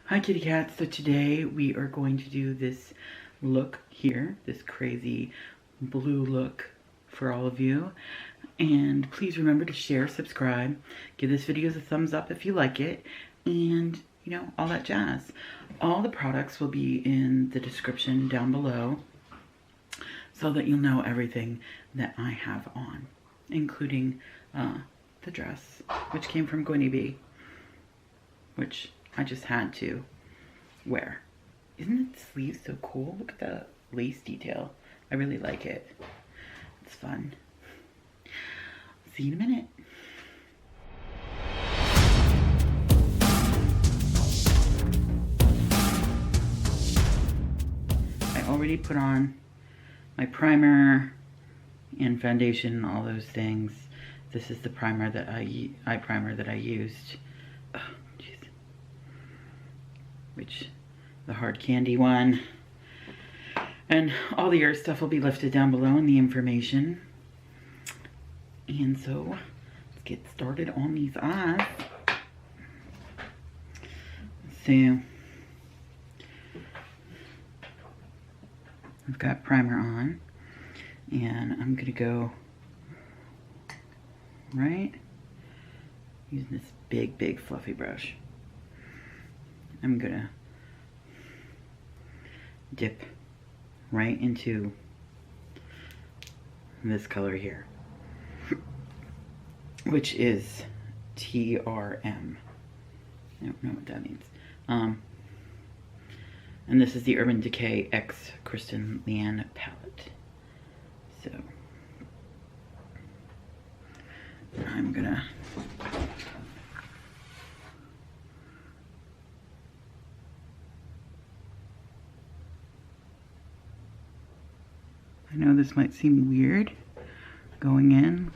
Hi kitty cats. So today we are going to do this look here, this crazy blue look for all of you. And please remember to share, subscribe, give this video a thumbs up if you like it, and you know, all that jazz. All the products will be in the description down below so that you'll know everything that I have on, including the dress, which came from Gwynnie, which I just had to wear. Isn't the sleeve so cool? Look at the lace detail. I really like it. It's fun. See you in a minute. I already put on my primer and foundation and all those things. This is the primer that eye primer that I used. Which, the hard candy one. And all the other stuff will be listed down below in the information. And so, let's get started on these eyes. So, I've got primer on. And I'm gonna go right using this big fluffy brush. I'm gonna dip right into this color here, which is TRM. I don't know what that means. And this is the Urban Decay X KristenLeanne palette. So I'm gonna I know this might seem weird going in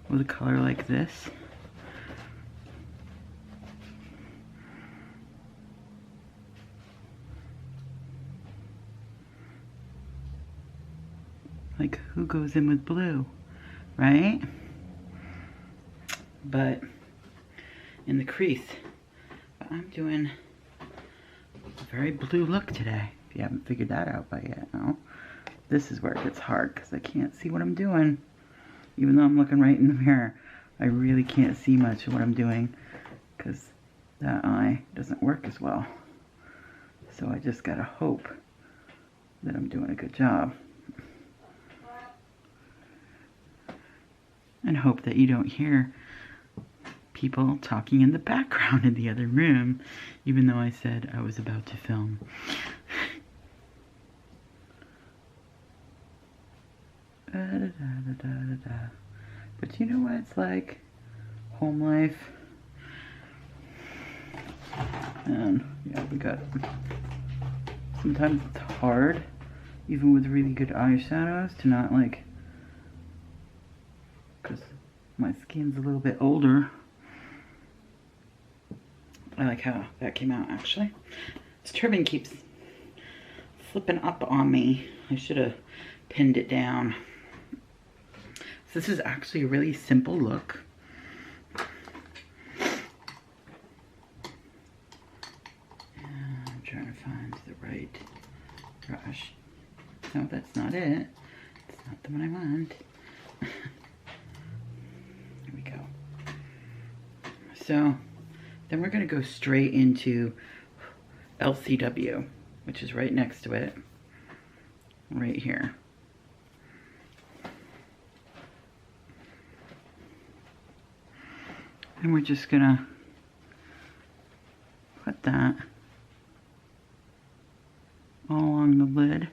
with a color like this. Like, who goes in with blue, right? But in the crease, I'm doing a very blue look today. If you haven't figured that out by yet, no. This is where it gets hard because I can't see what I'm doing. Even though I'm looking right in the mirror, I really can't see much of what I'm doing because that eye doesn't work as well. So I just gotta hope that I'm doing a good job. And hope that you don't hear people talking in the background in the other room, even though I said I was about to film. But you know what it's like, home life. And yeah, we got, sometimes it's hard, even with really good eyeshadows, to not like, because my skin's a little bit older. I like how that came out, actually. This turban keeps flipping up on me. I should have pinned it down. So this is actually a really simple look. I'm trying to find the right brush. No, that's not it. It's not the one I want. Here we go. So then we're going to go straight into LCW, which is right next to it, right here. And we're just gonna put that all along the lid,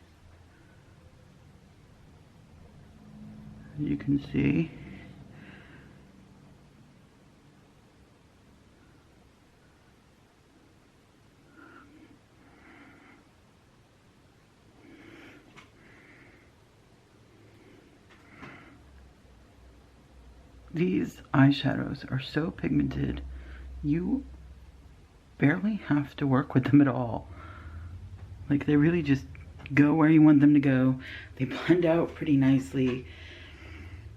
as you can see. These eyeshadows are so pigmented, you barely have to work with them at all. Like, they really just go where you want them to go. They blend out pretty nicely.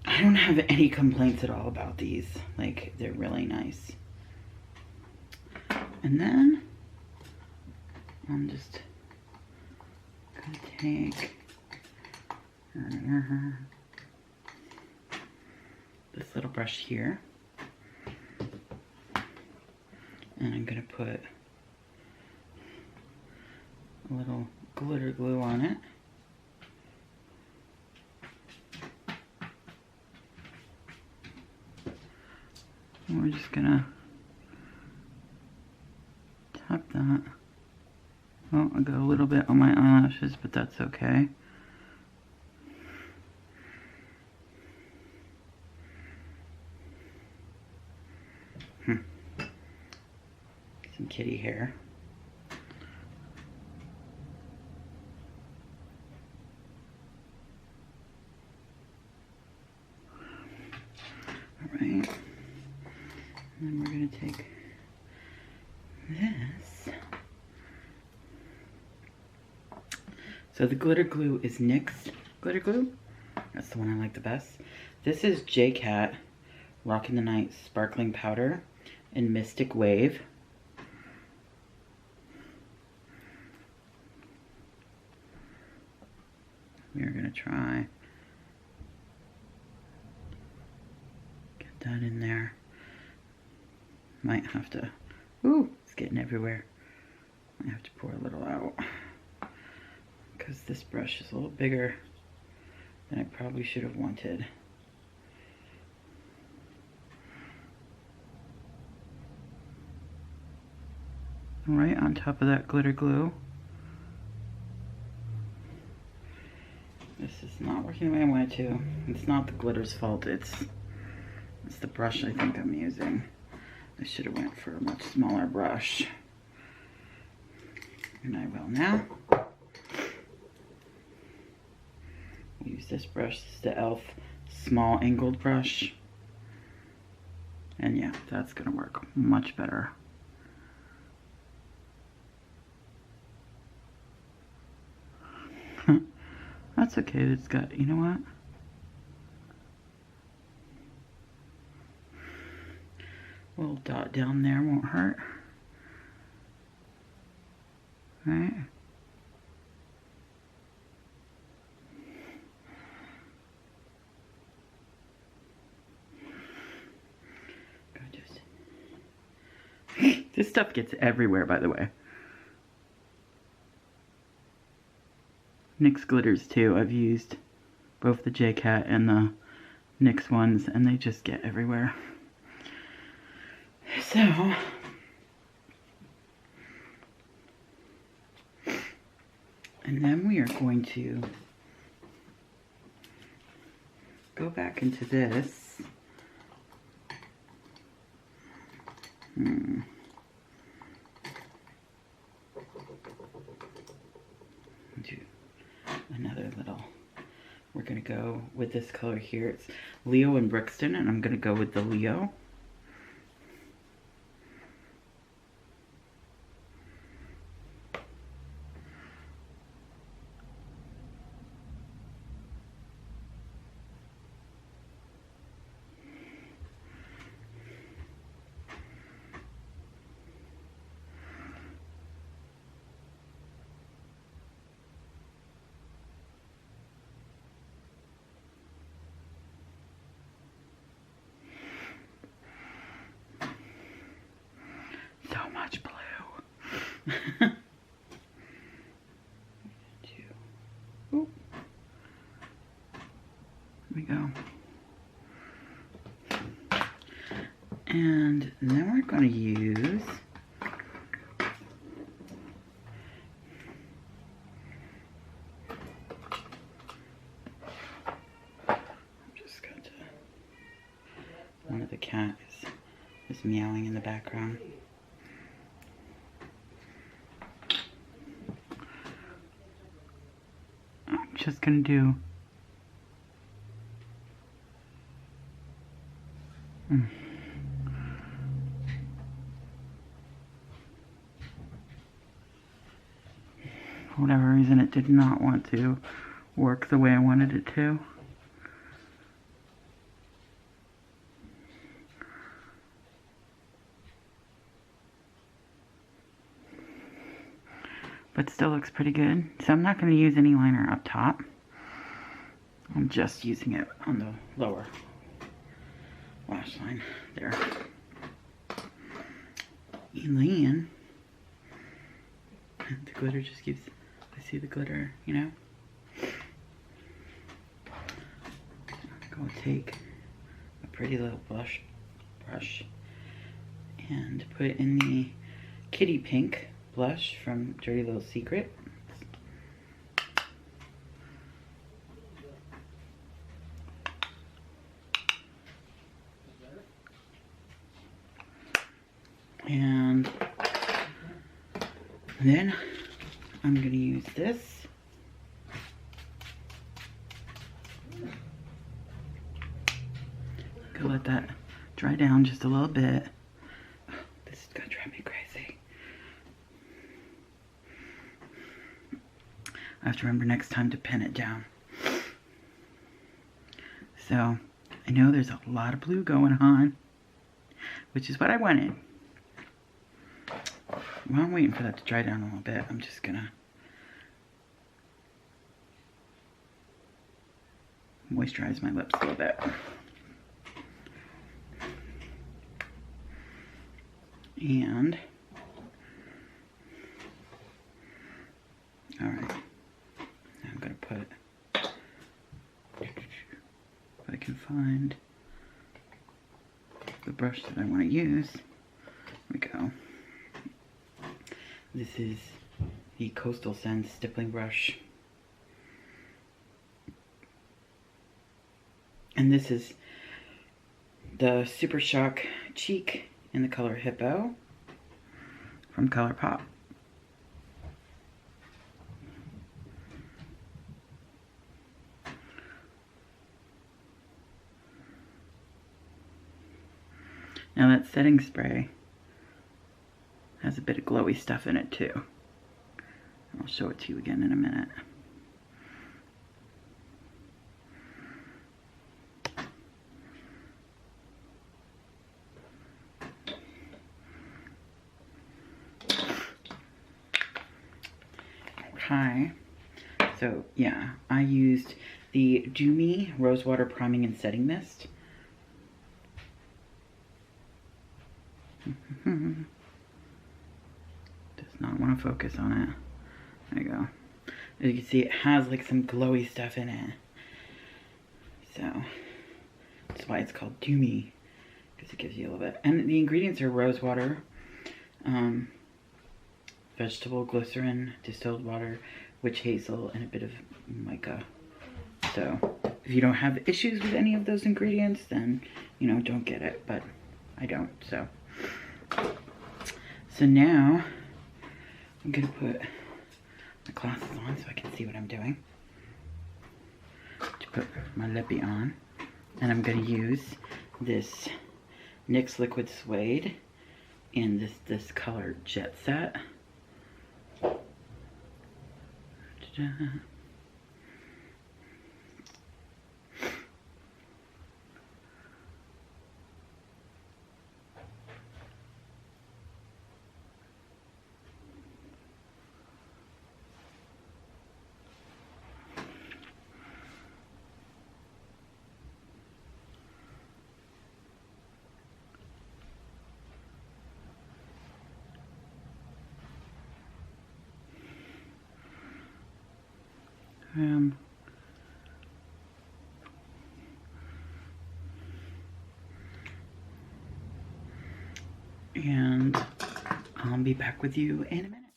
I don't have any complaints at all about these. Like, they're really nice. And then I'm just gonna take this little brush here, and I'm gonna put a little glitter glue on it. And we're just gonna tap that. Oh, I got a little bit on my eyelashes, but that's okay. Some kitty hair. Alright. And then we're going to take this. So the glitter glue is NYX glitter glue. That's the one I like the best. This is J-Cat Rockin' the Night Sparkling Powder in Mystic Wave. We're going to try get that in there. Might have to, ooh, it's getting everywhere. I have to pour a little out because this brush is a little bigger than I probably should have wanted. Right on top of that glitter glue. This is not working the way I want it to. It's not the glitter's fault. It's the brush I think I'm using. I should have went for a much smaller brush. And I will now. Use this brush. This is the e.l.f. small angled brush. And yeah, that's gonna work much better. That's okay, it's got, you know what? A little dot down there won't hurt. Right? This stuff gets everywhere, by the way. NYX glitters too. I've used both the J-Cat and the NYX ones, and they just get everywhere. So, and then we are going to go back into this. Do another little, we're going to go with this color here. It's Leo and Brixton, and I'm going to go with the Leo. So much blue. Oop. Here we go. And then we're going to use one of the cats is meowing in the background. I'm just gonna do for whatever reason it did not want to work the way I wanted it to. but still looks pretty good. So I'm not going to use any liner up top. I'm just using it on the lower lash line there. Leanne, the glitter just gives, I see the glitter, you know. I'm going to take a pretty little brush and put it in the Kitty Pink blush from Dirty Little Secret. And then I'm going to use this. Go let that dry down just a little bit. Oh, this is going to drive me crazy. I have to remember next time to pin it down. So I know there's a lot of blue going on, which is what I wanted. While I'm waiting for that to dry down a little bit, I'm just gonna moisturize my lips a little bit. And, all right, now I'm gonna put, if I can find the brush that I want to use. Here we go. This is the Coastal Scents stippling brush. And this is the Super Shock Cheek in the color Hippo from ColourPop. Now that setting spray has a bit of glowy stuff in it too. I'll show it to you again in a minute. Okay, so yeah, I used the Do Me Rosewater Priming and Setting Mist. Does not want to focus on it. There you go. As you can see, it has like some glowy stuff in it. So that's why it's called Do Me, because it gives you a little bit. And the ingredients are rose water, vegetable glycerin, distilled water, witch hazel, and a bit of mica. So if you don't have issues with any of those ingredients, then, you know, don't get it, but I don't, so. So now I'm gonna put my glasses on so I can see what I'm doing. To put my lippy on, and I'm gonna use this NYX Liquid Suede in this color Jet Set. Ta-da. And I'll be back with you in a minute.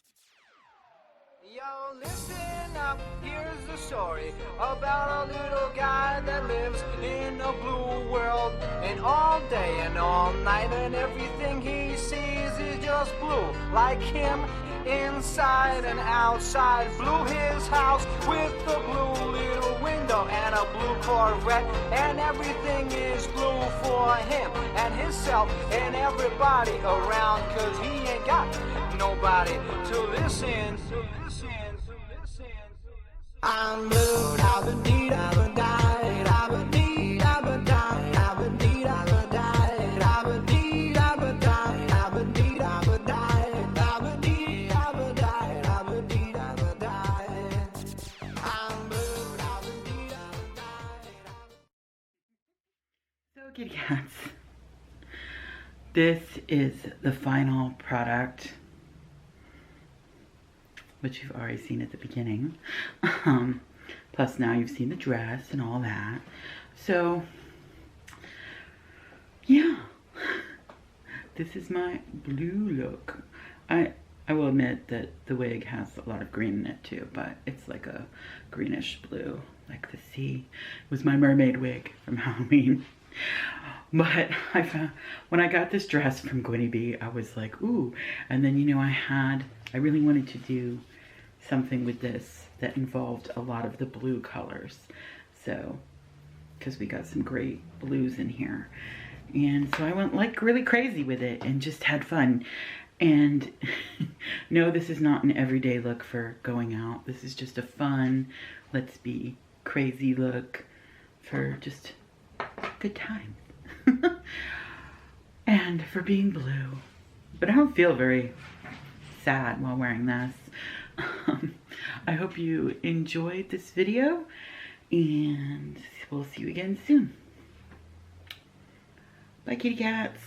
Yo, listen up, here's the story about a little guy that lives in a blue world. And all day and all night and everything he sees is just blue. Like him, inside and outside. Blue his house with a blue little window and a blue Corvette. And everything is blue for him and himself and everybody around. Cause he ain't got nobody to listen. I'm blue, I've been deed, I've been died, I've been deed, I've been died, I've been deed, I've been died, I've been deed, I've been died, I've been deed, I've been died, I've been deed, I've been died, I've been deed, Kitty cats. This is the final product, which you've already seen at the beginning. Plus now you've seen the dress and all that. So, yeah. This is my blue look. I will admit that the wig has a lot of green in it too, but it's like a greenish blue, like the sea. It was my mermaid wig from Halloween. But I found, when I got this dress from Gwynnie B, I was like, ooh. And then, you know, I really wanted to do something with this that involved a lot of the blue colors. So, because we got some great blues in here. And so I went like really crazy with it and just had fun. And no, this is not an everyday look for going out. This is just a fun, let's be crazy look for just good times. And for being blue. But I don't feel very sad while wearing this. I hope you enjoyed this video, and we'll see you again soon. Bye, kitty cats.